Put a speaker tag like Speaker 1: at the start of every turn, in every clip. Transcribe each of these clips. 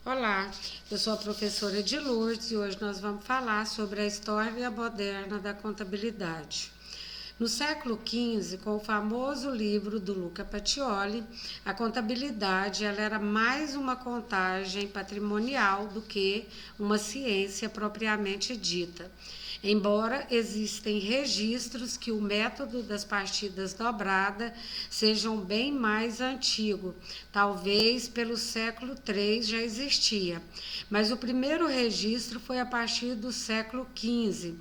Speaker 1: Olá, eu sou a professora de Lourdes e hoje nós vamos falar sobre a história moderna da contabilidade. No século XV, com o famoso livro do Luca Pacioli, a contabilidade ela era mais uma contagem patrimonial do que uma ciência propriamente dita. Embora existem registros que o método das partidas dobradas sejam bem mais antigo, talvez pelo século III já existia, mas o primeiro registro foi a partir do século XV.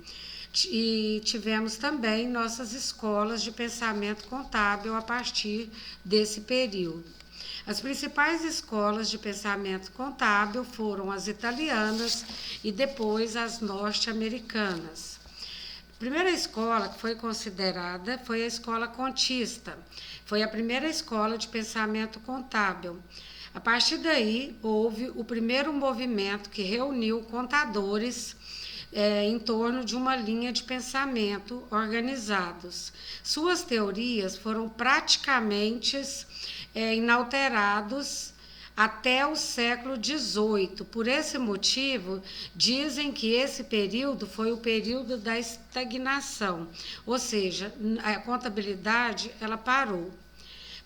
Speaker 1: E tivemos também nossas escolas de pensamento contábil a partir desse período. As principais escolas de pensamento contábil foram as italianas e depois as norte-americanas. A primeira escola que foi considerada foi a escola contista. Foi a primeira escola de pensamento contábil. A partir daí, houve o primeiro movimento que reuniu contadores em torno de uma linha de pensamento organizados. Suas teorias foram praticamente inalterados até o século XVIII. Por esse motivo, dizem que esse período foi o período da estagnação, ou seja, a contabilidade ela parou.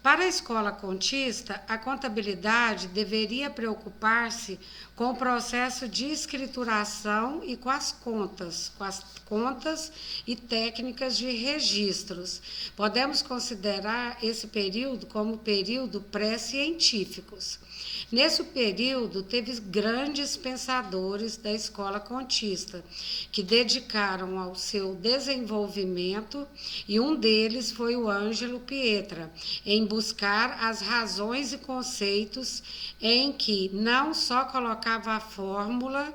Speaker 1: Para a escola contista, a contabilidade deveria preocupar-se com o processo de escrituração e com as contas e técnicas de registros. Podemos considerar esse período como período pré-científicos. Nesse período, teve grandes pensadores da escola contista, que dedicaram ao seu desenvolvimento, e um deles foi o Ângelo Pietra, em buscar as razões e conceitos em que não só colocava a fórmula,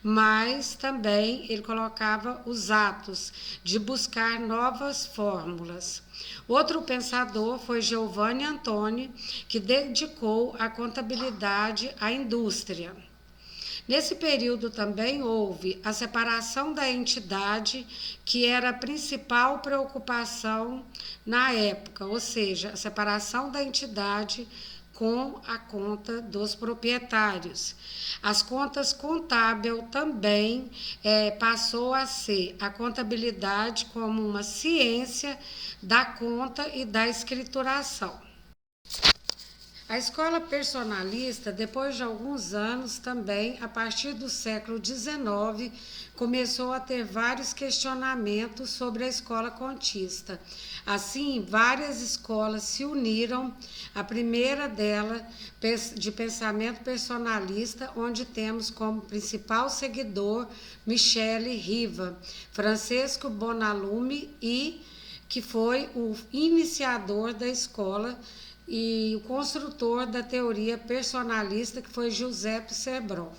Speaker 1: mas também ele colocava os atos de buscar novas fórmulas. Outro pensador foi Giovanni Antoni, que dedicou a contabilidade à indústria. Nesse período também houve a separação da entidade, que era a principal preocupação na época, ou seja, a separação da entidade com a conta dos proprietários. As contas contábil também passou a ser a contabilidade como uma ciência da conta e da escrituração. A escola personalista, depois de alguns anos também, a partir do século XIX, começou a ter vários questionamentos sobre a escola contista. Assim, várias escolas se uniram, a primeira dela de pensamento personalista, onde temos como principal seguidor Michele Riva, Francesco Bonalume, e que foi o iniciador da escola e o construtor da teoria personalista, que foi Giuseppe Sebron.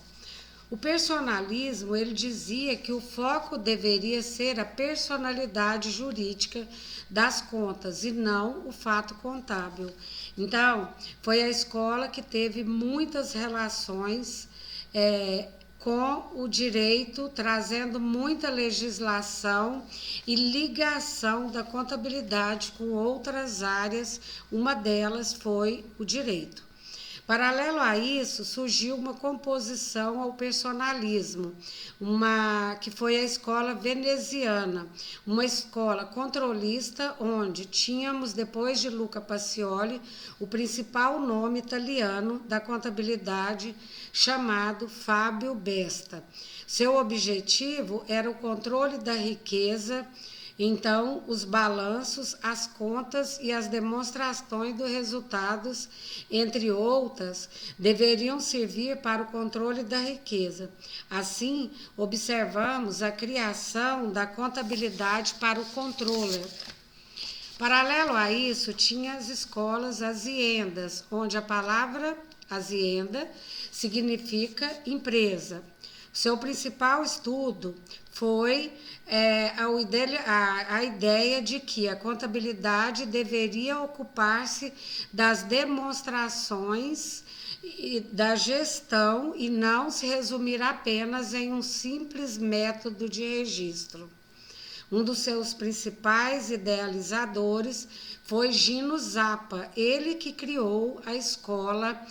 Speaker 1: O personalismo, ele dizia que o foco deveria ser a personalidade jurídica das contas e não o fato contábil. Então, foi a escola que teve muitas relações com o direito, trazendo muita legislação e ligação da contabilidade com outras áreas, uma delas foi o direito. Paralelo a isso, surgiu uma composição ao personalismo, que foi a escola veneziana, uma escola controlista, onde tínhamos, depois de Luca Pacioli, o principal nome italiano da contabilidade, chamado Fábio Besta. Seu objetivo era o controle da riqueza. Então, os balanços, as contas e as demonstrações dos resultados, entre outras, deveriam servir para o controle da riqueza. Assim, observamos a criação da contabilidade para o controller. Paralelo a isso, tinha as escolas aziendas, onde a palavra azienda significa empresa. Seu principal estudo foi a ideia de que a contabilidade deveria ocupar-se das demonstrações e da gestão e não se resumir apenas em um simples método de registro. Um dos seus principais idealizadores foi Gino Zappa, ele que criou a escola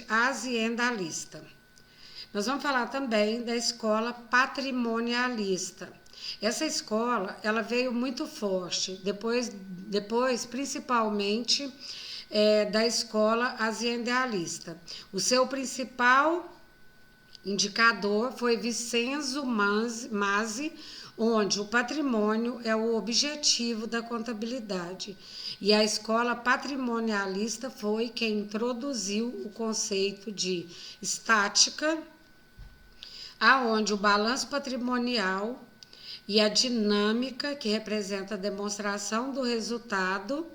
Speaker 1: aziendalista. Nós vamos falar também da escola patrimonialista. Essa escola, ela veio muito forte, depois principalmente da escola aziendalista. O seu principal indicador foi Vincenzo Mazzi, onde o patrimônio é o objetivo da contabilidade. E a escola patrimonialista foi quem introduziu o conceito de estática, aonde o balanço patrimonial e a dinâmica, que representa a demonstração do resultado,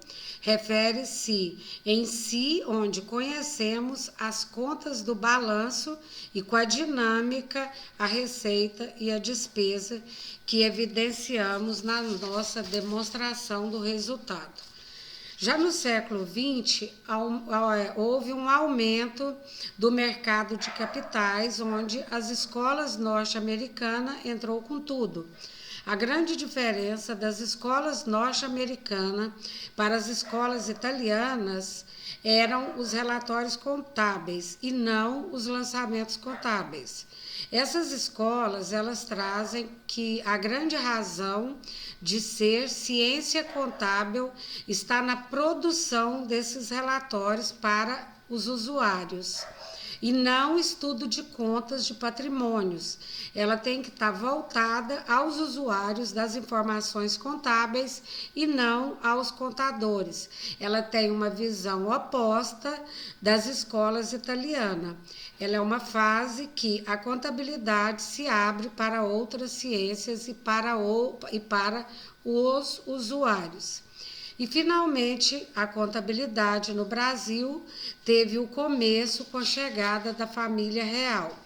Speaker 1: refere-se em si, onde conhecemos as contas do balanço e com a dinâmica, a receita e a despesa que evidenciamos na nossa demonstração do resultado. Já no século XX, houve um aumento do mercado de capitais, onde as escolas norte-americanas entrou com tudo. A grande diferença das escolas norte-americanas para as escolas italianas eram os relatórios contábeis e não os lançamentos contábeis. Essas escolas, elas trazem que a grande razão de ser ciência contábil está na produção desses relatórios para os usuários e não estudo de contas de patrimônios. Ela tem que estar voltada aos usuários das informações contábeis e não aos contadores. Ela tem uma visão oposta das escolas italianas. Ela é uma fase que a contabilidade se abre para outras ciências e para os usuários. E, finalmente, a contabilidade no Brasil teve o começo com a chegada da família real.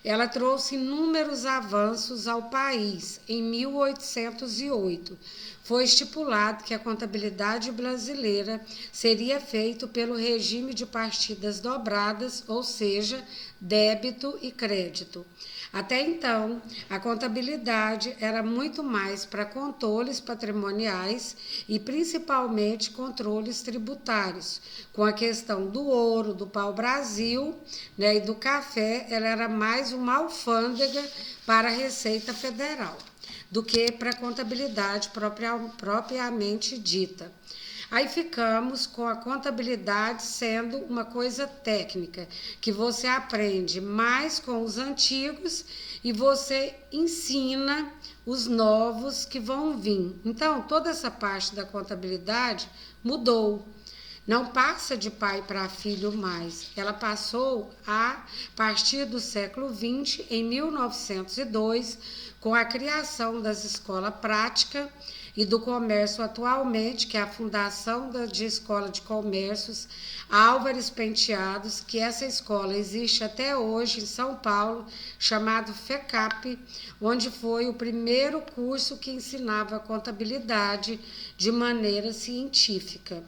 Speaker 1: Ela trouxe inúmeros avanços ao país. Em 1808, foi estipulado que a contabilidade brasileira seria feita pelo regime de partidas dobradas, ou seja, débito e crédito. Até então, a contabilidade era muito mais para controles patrimoniais e principalmente controles tributários. Com a questão do ouro, do pau-brasil, né, e do café, ela era mais uma alfândega para a Receita Federal do que para a contabilidade propriamente dita. Aí ficamos com a contabilidade sendo uma coisa técnica, que você aprende mais com os antigos e você ensina os novos que vão vir. Então, toda essa parte da contabilidade mudou. Não passa de pai para filho mais. Ela passou a partir do século XX, em 1902, com a criação das escolas práticas e do comércio atualmente, que é a fundação de Escola de Comércios Álvares Penteados, que essa escola existe até hoje em São Paulo, chamado FECAP, onde foi o primeiro curso que ensinava contabilidade de maneira científica.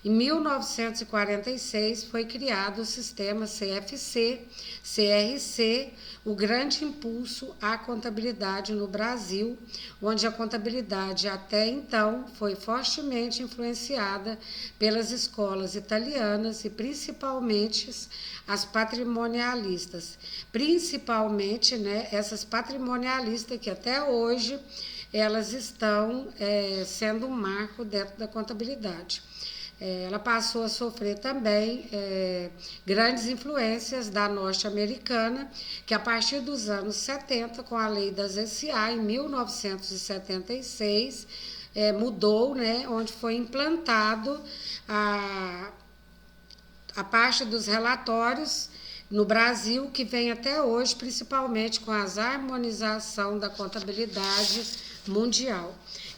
Speaker 1: Em 1946 foi criado o sistema CFC-CRC, o grande impulso à contabilidade no Brasil, onde a contabilidade até então foi fortemente influenciada pelas escolas italianas e principalmente as patrimonialistas. Principalmente, né, essas patrimonialistas que até hoje elas estão sendo um marco dentro da contabilidade. Ela passou a sofrer também grandes influências da norte-americana, que a partir dos anos 70, com a lei das SA, em 1976, mudou, né, onde foi implantado a parte dos relatórios no Brasil, que vem até hoje, principalmente com a harmonização da contabilidade mundial.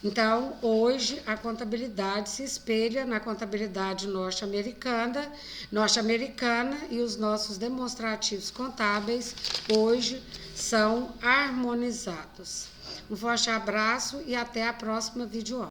Speaker 1: Então, hoje, a contabilidade se espelha na contabilidade norte-americana e os nossos demonstrativos contábeis hoje são harmonizados. Um forte abraço e até a próxima videoaula.